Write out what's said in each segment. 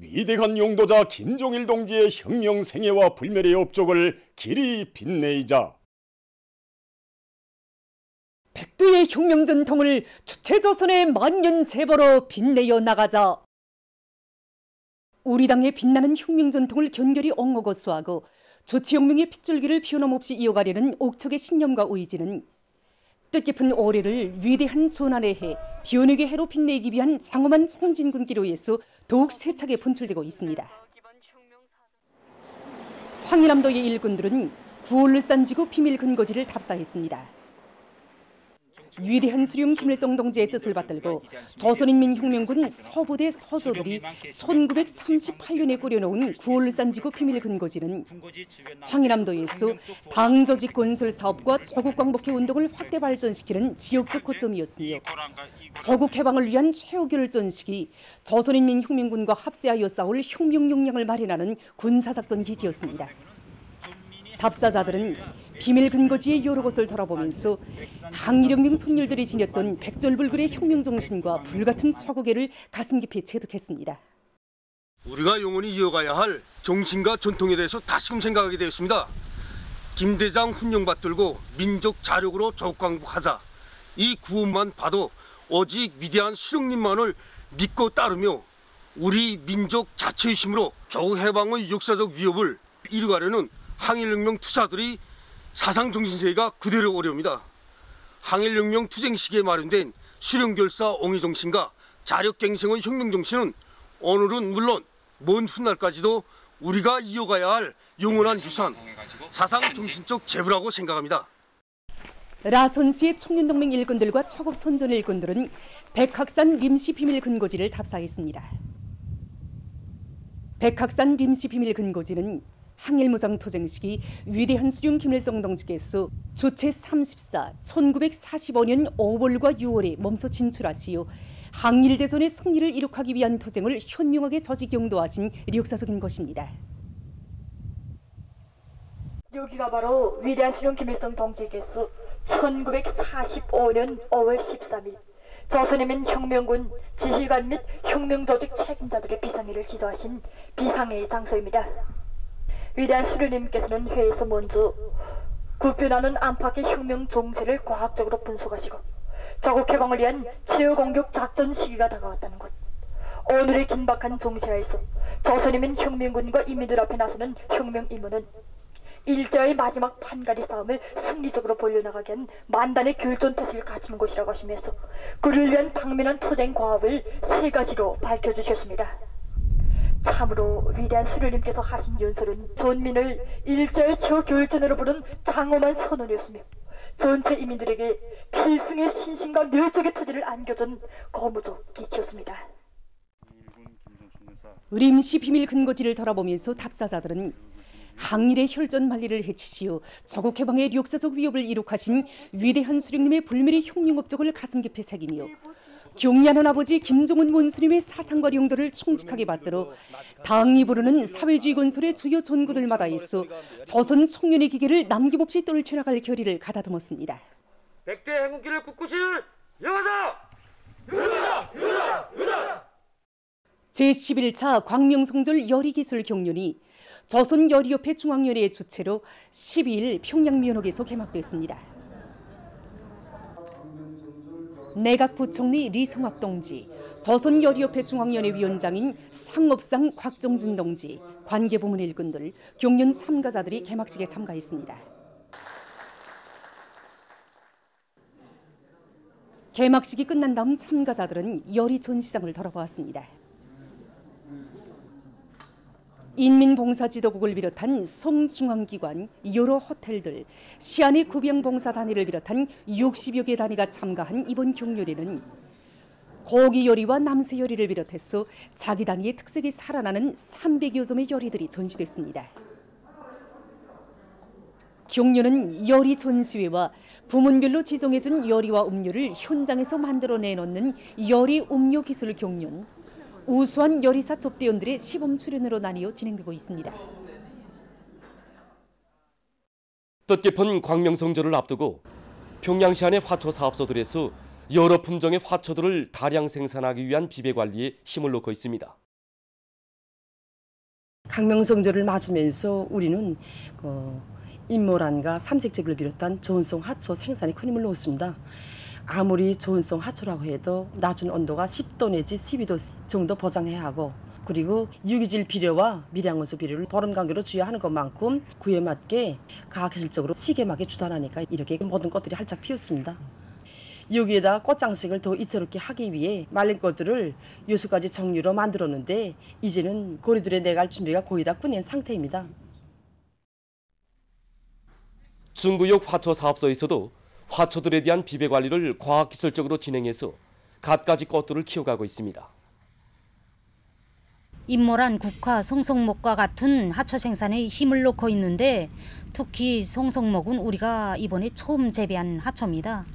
위대한 용도자 김종일 동지의 혁명 생애와 불멸의 업적을 길이 빛내이자 백두의 혁명 전통을 주체조선의 만년 재벌로 빛내어 나가자. 우리 당의 빛나는 혁명 전통을 견결히 엉어고 수하고 주체혁명의 핏줄기를 변함없이 이어가려는 옥척의 신념과 의지는 뜻깊은 올해를 위대한 전환의 해, 변혁의 해로 빛내기 위한 장엄한 총진군기로 인해서 더욱 세차게 분출되고 있습니다. 황해남도의 일꾼들은 구월산지구 비밀 근거지를 탑사했습니다. 위대한 수령 김일성 동지의 뜻을 받들고 조선인민혁명군 서부대 서조들이 1938년에 꾸려놓은 구월산지구 비밀 근거지는 황해남도에서 당조직 건설 사업과 조국 광복회 운동을 확대 발전시키는 지역적 거점이었으며 조국 해방을 위한 최후 결전식이 조선인민혁명군과 합세하여 싸울 혁명 역량을 마련하는 군사작전 기지였습니다. 답사자들은 비밀 근거지의 여러 곳을 돌아보면서 항일혁명 선열들이 지녔던 백절불굴의 혁명 정신과 불같은 초국애를 가슴 깊이 체득했습니다. 우리가 영원히 이어가야 할 정신과 전통에 대해서 다시금 생각하게 되었습니다. 김대장 훈령 받들고 민족 자력으로 조국광복하자. 이 구호만 봐도 오직 위대한 수령님만을 믿고 따르며 우리 민족 자체의 힘으로 조국 해방의 역사적 위협을 이루가려는 항일혁명 투사들이 사상정신세계가 그대로 오려옵니다. 항일혁명 투쟁 시기에 마련된 수령결사 옹의정신과 자력갱생의 혁명정신은 오늘은 물론 먼 훗날까지도 우리가 이어가야 할 영원한 유산, 사상정신적 재부라고 생각합니다. 라선시의 청년동맹 일꾼들과 초급 선전 일꾼들은 백학산 림시 비밀 근거지를 탑사했습니다. 백학산 림시 비밀 근거지는 항일무장 투쟁 시기 위대한 수령 김일성 동지께서 주체 34, 1945년 5월과 6월에 몸소 진출하시어 항일대전의 승리를 이룩하기 위한 투쟁을 현명하게 조직 용도하신 역사적인 것입니다. 여기가 바로 위대한 수령 김일성 동지께서 1945년 5월 13일 조선인민혁명군 지휘관 및 혁명조직 책임자들의 비상회를 지도하신 비상회의 장소입니다. 위대한 수령님께서는 회에서 먼저 구변하는 안팎의 혁명 정체를 과학적으로 분석하시고 조국 해방을 위한 최후 공격 작전 시기가 다가왔다는 것, 오늘의 긴박한 정세하에서 조선인민 혁명군과 인민들 앞에 나서는 혁명 임무는 일제의 마지막 판가리 싸움을 승리적으로 벌려나가게 한 만단의 결전태세를 갖춘 것이라고 하시면서 그를 위한 당면한 투쟁 과업을 세 가지로 밝혀주셨습니다. 참으로 위대한 수령님께서 하신 연설은 전민을 일제의 최후 결전으로 부른 장엄한 선언이었으며 전체 인민들에게 필승의 신심과 멸족의 투지를 안겨준 거무적 기치였습니다. 림시 비밀 근거지를 돌아보면서 답사자들은 항일의 혈전 만리를 해치시어 조국 해방의 역사적 위협을 이룩하신 위대한 수령님의 불멸의 혁명 업적을 가슴 깊이 새기며 경리하는 아버지 김종은 원수님의 사상과 용도를 총직하게 받들어 당이 부르는 사회주의 건설의 주요 전구들마다 있어 조선 청년의 기계를 남김없이 떨쳐나갈 결의를 가다듬었습니다. 백대 행군기를 굳굳이 이어가자! 제11차 광명성절 여리기술 경륜이 조선여리협회 중앙위원회의 주최로 12일 평양면옥에서 개막됐습니다. 내각부총리 리성학 동지, 조선여리협회 중앙위원회 위원장인 상업상 곽정준 동지, 관계부문 일꾼들, 경륜 참가자들이 개막식에 참가했습니다. 개막식이 끝난 다음 참가자들은 여리 전시장을 돌아보았습니다. 인민봉사지도국을 비롯한 송중앙기관, 여러 호텔들, 시안의 구병봉사단위를 비롯한 60여 개 단위가 참가한 이번 경륜에는 고기요리와 남새요리를 비롯해서 자기 단위의 특색이 살아나는 300여 점의 요리들이 전시됐습니다. 경륜은 요리 전시회와 부문별로 지정해준 요리와 음료를 현장에서 만들어내놓는 요리 음료 기술 경륜, 우수한 요리사 접대원들의 시범 출연으로 나뉘어 진행되고 있습니다. 뜻깊은 광명성절을 앞두고 평양시 안의 화초 사업소들에서 여러 품종의 화초들을 다량 생산하기 위한 비배 관리에 힘을 놓고 있습니다. 강명성절을 맞으면서 우리는 인모란과 삼색즙을 비롯한 저온성 화초 생산에 큰 힘을 놓습니다. 아무리 저온성 화초라고 해도 낮은 온도가 10도 내지 12도 정도 보장해야 하고, 그리고 유기질 비료와 미량원소 비료를 보름 간격으로 주어야 하는 것만큼 그에 맞게 과학기술적으로 시계막에 주관하니까 이렇게 모든 꽃들이 활짝 피었습니다. 여기에다 꽃장식을 더 이채롭게 하기 위해 말린 꽃들을 6가지 종류로 만들었는데 이제는 고리들의 내갈 준비가 거의 다 끝낸 상태입니다. 중구역 화초 사업소에서도 화초들에 대한 비배 관리를 과학기술적으로 진행해서 갖가지 꽃들을 키워가고 있습니다. 인모란 국화, 송송목과 같은 화초 생산에 힘을 놓고 있는데 특히 송송목은 우리가 이번에 처음 재배한 화초입니다.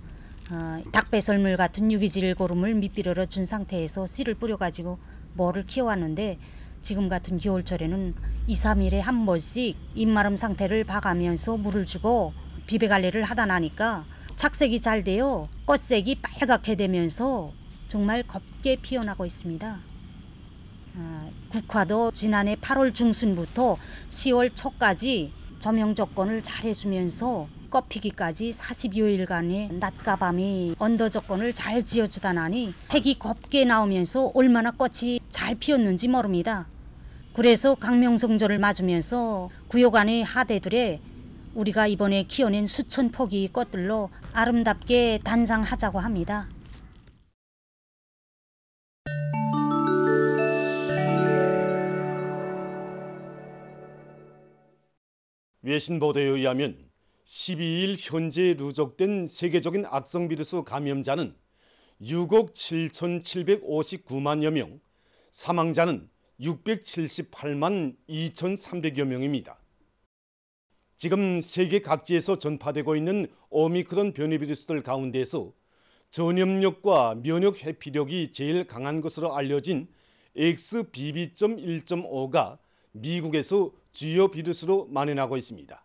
닭배설물 같은 유기질 고름을 밑비료로 준 상태에서 씨를 뿌려가지고 모를 키워왔는데 지금 같은 겨울철에는 2, 3일에 한 번씩 잎마름 상태를 봐가면서 물을 주고 비배 관리를 하다 나니까 착색이 잘 되어 꽃색이 빨갛게 되면서 정말 곱게 피어나고 있습니다. 국화도 지난해 8월 중순부터 10월 초까지 조명 조건을 잘 해주면서 꽃피기까지 40여일간의 낮과 밤의 온도 조건을 잘 지어주다 나니 색이 곱게 나오면서 얼마나 꽃이 잘 피었는지 모릅니다. 그래서 강명성절을 맞으면서 구역 안의 하대들에 우리가 이번에 키워낸 수천 포기 꽃들로 아름답게 단장하자고 합니다. 외신 보도에 의하면 12일 현재 누적된 세계적인 악성 비루스 감염자는 6억 7,759만여 명, 사망자는 678만 2,300여 명입니다. 지금 세계 각지에서 전파되고 있는 오미크론 변이 비루스들 가운데서 전염력과 면역 회피력이 제일 강한 것으로 알려진 XBB.1.5가 미국에서 주요 비루스로 만연하고 있습니다.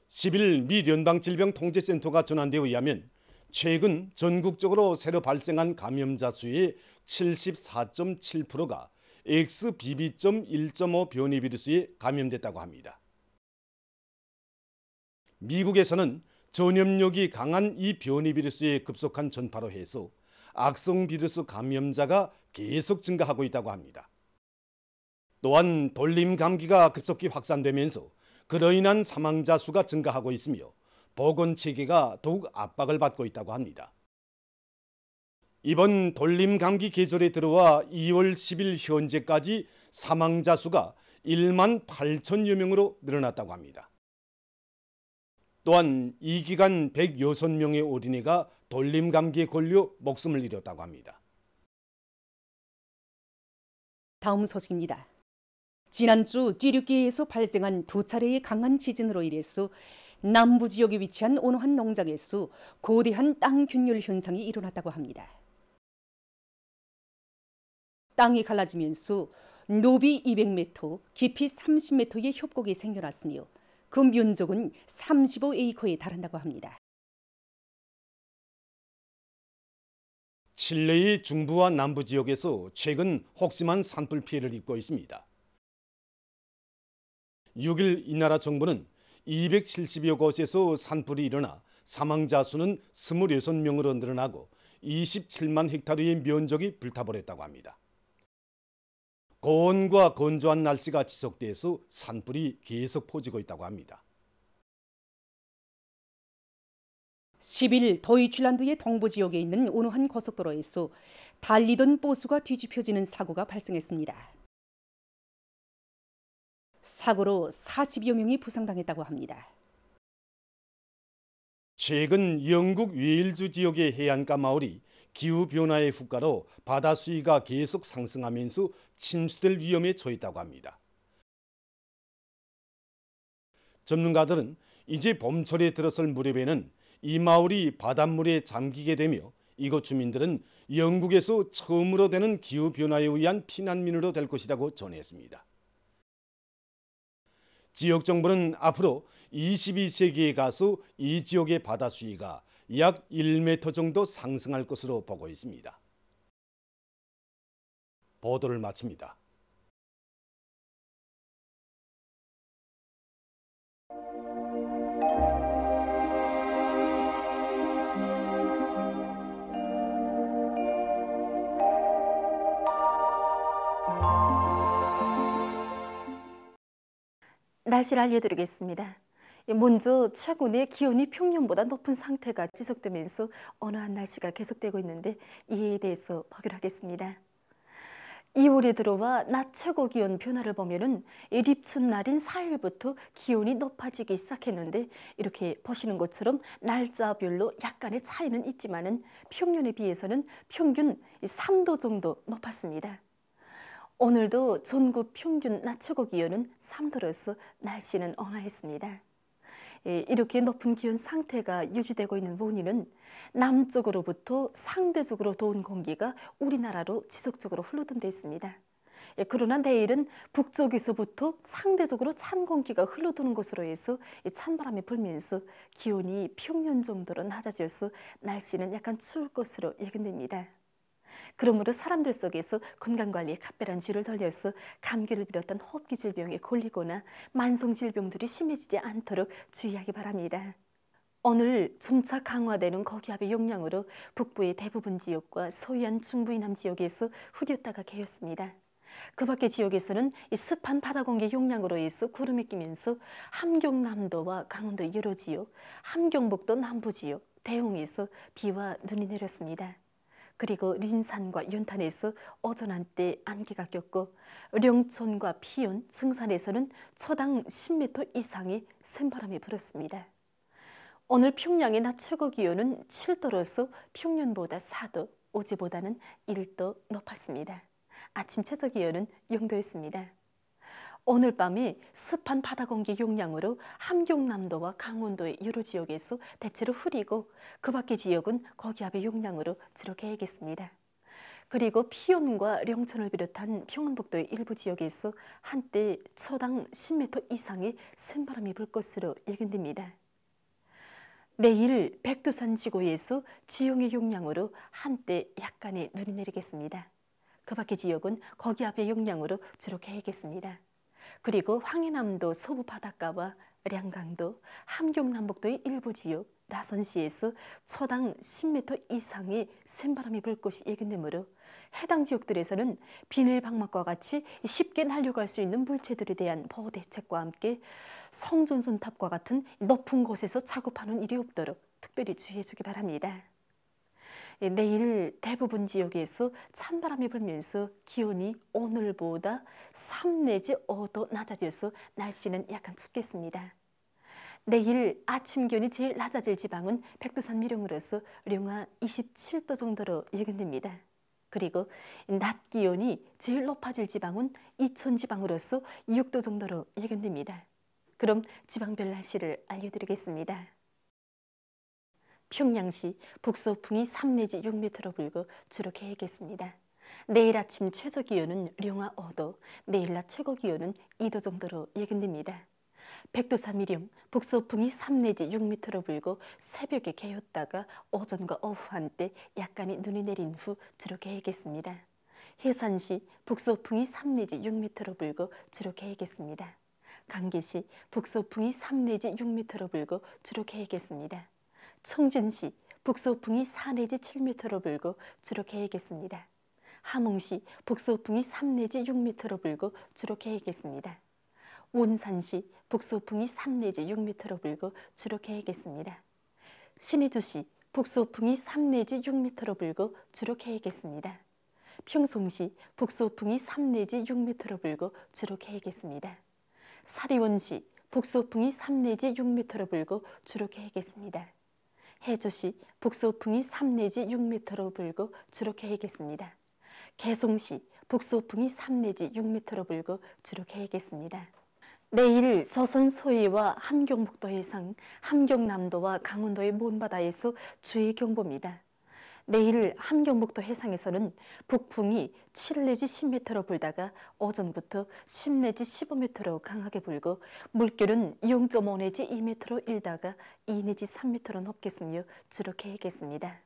10일 미 연방질병통제센터가 전한 데 의하면 최근 전국적으로 새로 발생한 감염자 수의 74.7%가 XBB.1.5 변이 비루스에 감염됐다고 합니다. 미국에서는 전염력이 강한 이 변이 비루스의 급속한 전파로 해서 악성 비루스 감염자가 계속 증가하고 있다고 합니다. 또한 돌림 감기가 급속히 확산되면서 그로 인한 사망자 수가 증가하고 있으며 보건 체계가 더욱 압박을 받고 있다고 합니다. 이번 돌림 감기 계절에 들어와 2월 10일 현재까지 사망자 수가 1만 8천여 명으로 늘어났다고 합니다. 또한 이 기간 106명의 어린이가 돌림 감기에 걸려 목숨을 잃었다고 합니다. 다음 소식입니다. 지난주 뒤륙계에서 발생한 2차례의 강한 지진으로 인해서 남부 지역에 위치한 어느 한 농장에서 거대한 땅 균열 현상이 일어났다고 합니다. 땅이 갈라지면서 높이 200m, 깊이 30m의 협곡이 생겨났으며 그 면적은 35에이커에 달한다고 합니다. 칠레의 중부와 남부 지역에서 최근 혹심한 산불 피해를 입고 있습니다. 6일 이 나라 정부는 270여 곳에서 산불이 일어나 사망자 수는 26명으로 늘어나고 27만 헥타르의 면적이 불타버렸다고 합니다. 고온과 건조한 날씨가 지속돼서 산불이 계속 퍼지고 있다고 합니다. 10일 도이칠란드의 동부 지역에 있는 어느 한 고속도로에서 달리던 버스가 뒤집혀지는 사고가 발생했습니다. 사고로 40여 명이 부상당했다고 합니다. 최근 영국 웨일즈 지역의 해안가 마을이 기후변화의 후가로 바다 수위가 계속 상승하면서 침수될 위험에 처했다고 합니다. 전문가들은 이제 봄철에 들어설 무렵에는 이 마을이 바닷물에 잠기게 되며 이곳 주민들은 영국에서 처음으로 되는 기후변화에 의한 피난민으로 될 것이라고 전했습니다. 지역 정부는 앞으로 22세기에 가서 이 지역의 바다 수위가 약 1m 정도 상승할 것으로 보고 있습니다. 보도를 마칩니다. 날씨를 알려드리겠습니다. 먼저 최근에 기온이 평년보다 높은 상태가 지속되면서 온화한 날씨가 계속되고 있는데 이에 대해서 보기로 하겠습니다. 2월에 들어와 낮 최고 기온 변화를 보면은 입춘 날인 4일부터 기온이 높아지기 시작했는데 이렇게 보시는 것처럼 날짜별로 약간의 차이는 있지만은 평년에 비해서는 평균 3도 정도 높았습니다. 오늘도 전국 평균 낮 최고 기온은 3도로서 날씨는 온화했습니다. 이렇게 높은 기온 상태가 유지되고 있는 원인은 남쪽으로부터 상대적으로 더운 공기가 우리나라로 지속적으로 흘러든 데 있습니다. 그러나 내일은 북쪽에서부터 상대적으로 찬 공기가 흘러드는 것으로 해서 찬바람이 불면서 기온이 평년 정도로 낮아져서 날씨는 약간 추울 것으로 예견됩니다. 그러므로 사람들 속에서 건강관리에 각별한 쥐를 돌려서 감기를 비롯한 호흡기 질병에 걸리거나 만성 질병들이 심해지지 않도록 주의하기 바랍니다. 오늘 점차 강화되는 고기압의 영향으로 북부의 대부분 지역과 서해안 중부 이남 지역에서 흐렸다가 개었습니다. 그 밖의 지역에서는 습한 바다 공기 영향으로 해서 구름이 끼면서 함경남도와 강원도 여러 지역, 함경북도 남부 지역, 대흥에서 비와 눈이 내렸습니다. 그리고 린산과 연탄에서 오전 한때 안개가 꼈고 령촌과 피yon, 증산에서는 초당 10m 이상의 샘바람이 불었습니다. 오늘 평양의 낮 최고 기온은 7도로서 평년보다 4도, 어제보다는 1도 높았습니다. 아침 최저 기온은 0도였습니다. 오늘 밤에 습한 바다 공기 영향으로 함경남도와 강원도의 여러 지역에서 대체로 흐리고 그 밖의 지역은 고기압의 영향으로 주로 개겠습니다. 그리고 피ion과 령천을 비롯한 평안북도의 일부 지역에서 한때 초당 10m 이상의 샘바람이 불 것으로 예견됩니다. 내일 백두산 지구에서 지형의 영향으로 한때 약간의 눈이 내리겠습니다. 그 밖의 지역은 고기압의 영향으로 주로 개겠습니다. 그리고 황해남도 서부 바닷가와 량강도, 함경남북도의 일부 지역, 라선시에서 초당 10m 이상의 샘바람이 불 것이 예견되므로 해당 지역들에서는 비닐방막과 같이 쉽게 날려갈 수 있는 물체들에 대한 보호 대책과 함께 성전선탑과 같은 높은 곳에서 작업하는 일이 없도록 특별히 주의해 주기 바랍니다. 내일 대부분 지역에서 찬바람이 불면서 기온이 오늘보다 3 내지 5도 낮아져서 날씨는 약간 춥겠습니다. 내일 아침 기온이 제일 낮아질 지방은 백두산 미령으로서 령하 27도 정도로 예견됩니다. 그리고 낮 기온이 제일 높아질 지방은 이천 지방으로서 6도 정도로 예견됩니다. 그럼 지방별 날씨를 알려드리겠습니다. 평양시 북서풍이 3 내지 6m로 불고 주로 개겠습니다. 내일 아침 최저 기온은 령하 5도, 내일 낮 최고 기온은 2도 정도로 예견됩니다. 백두산 미령 북서풍이 3 내지 6m로 불고 새벽에 개었다가 오전과 오후 한때 약간의 눈이 내린 후 주로 개겠습니다. 해산시 북서풍이 3 내지 6m로 불고 주로 개겠습니다. 강계시 북서풍이 3 내지 6m로 불고 주로 개겠습니다. 청진시 북서풍이 4 내지 7m로 불고 주로 개겠습니다. 함흥시 북서풍이 3 내지 6m로 불고 주로 개겠습니다. 원산시 북서풍이 3 내지 6m로 불고 주로 개겠습니다. 신의주시 북서풍이 3 내지 6m로 불고 주로 개겠습니다. 평송시 북서풍이 3 내지 6m로 불고 주로 개겠습니다. 사리원시 북서풍이 3 내지 6m로 불고 주로 개겠습니다. 해주시 북서풍이 3 내지 6m로 불고 주로 개겠습니다. 개송시 북서풍이 3 내지 6m로 불고 주로 개겠습니다. 내일 조선 서해와 함경북도 해상, 함경남도와 강원도의 먼바다에서 주의 경보입니다. 내일 함경북도 해상에서는 북풍이 7 내지 10m로 불다가 오전부터 10 내지 15m로 강하게 불고 물결은 0.5 내지 2m로 일다가 2 내지 3m로 높겠으며 주로 개겠습니다.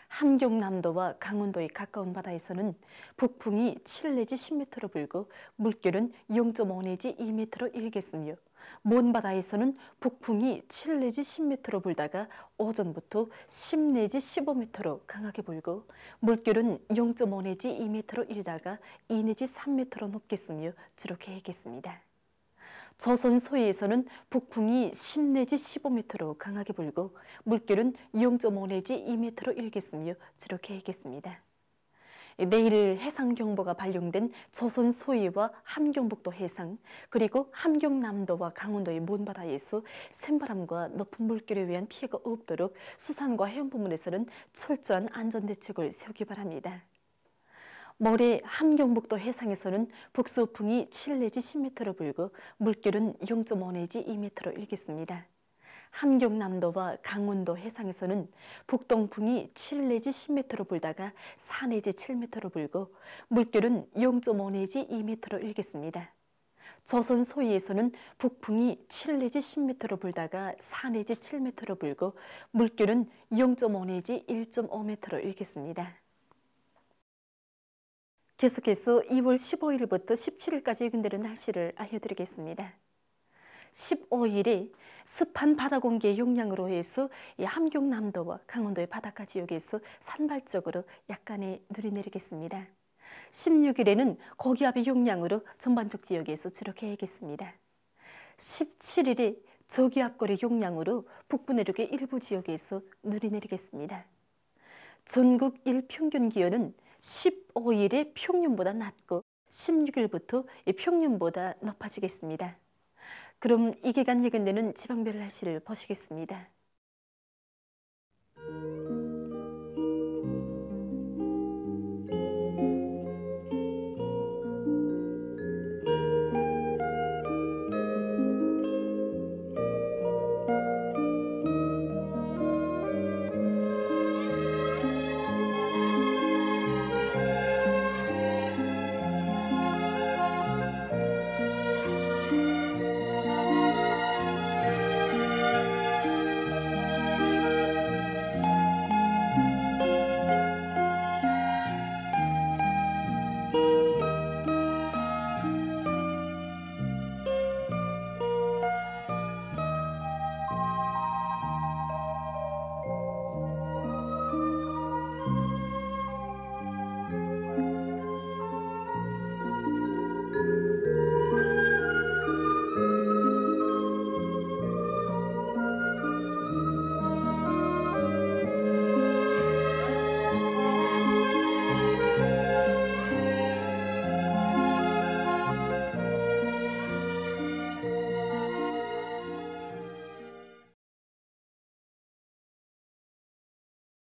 함경남도와 강원도의 가까운 바다에서는 북풍이 7 내지 10m로 불고 물결은 0.5 내지 2m로 일겠으며 먼 바다에서는 북풍이 7 내지 10m로 불다가 오전부터 10 내지 15m로 강하게 불고 물결은 0.5 내지 2m로 일다가 2 내지 3m로 높겠으며 주로 계획했습니다. 조선 서해에서는 북풍이 10 내지 15m로 강하게 불고 물결은 0.5 내지 2m로 일겠으며 주로 계획했습니다. 내일 해상경보가 발령된 조선 서해와 함경북도 해상 그리고 함경남도와 강원도의 먼바다에서 센바람과 높은 물결에 의한 피해가 없도록 수산과 해운부문에서는 철저한 안전대책을 세우기 바랍니다. 모레 함경북도 해상에서는 북서풍이 7 내지 10m로 불고 물결은 0.5 내지 2m로 일겠습니다. 함경남도와 강원도 해상에서는 북동풍이 7 내지 10m로 불다가 4 내지 7m로 불고 물결은 0.5 내지 2m로 일겠습니다. 조선 서해에서는 북풍이 7 내지 10m로 불다가 4 내지 7m로 불고 물결은 0.5 내지 1.5m로 일겠습니다. 계속해서 2월 15일부터 17일까지 예견되는 날씨를 알려드리겠습니다. 15일에 습한 바다 공기의 영향으로 해서 함경남도와 강원도의 바닷가 지역에서 산발적으로 약간의 눈이 내리겠습니다. 16일에는 고기압의 영향으로 전반적 지역에서 주로 개겠습니다. 17일에 저기압골의 영향으로 북부 내륙의 일부 지역에서 눈이 내리겠습니다. 전국 일평균 기온은 15일에 평년보다 낮고 16일부터 평년보다 높아지겠습니다. 그럼 이 기간 예견되는 지방별 날씨를 보시겠습니다.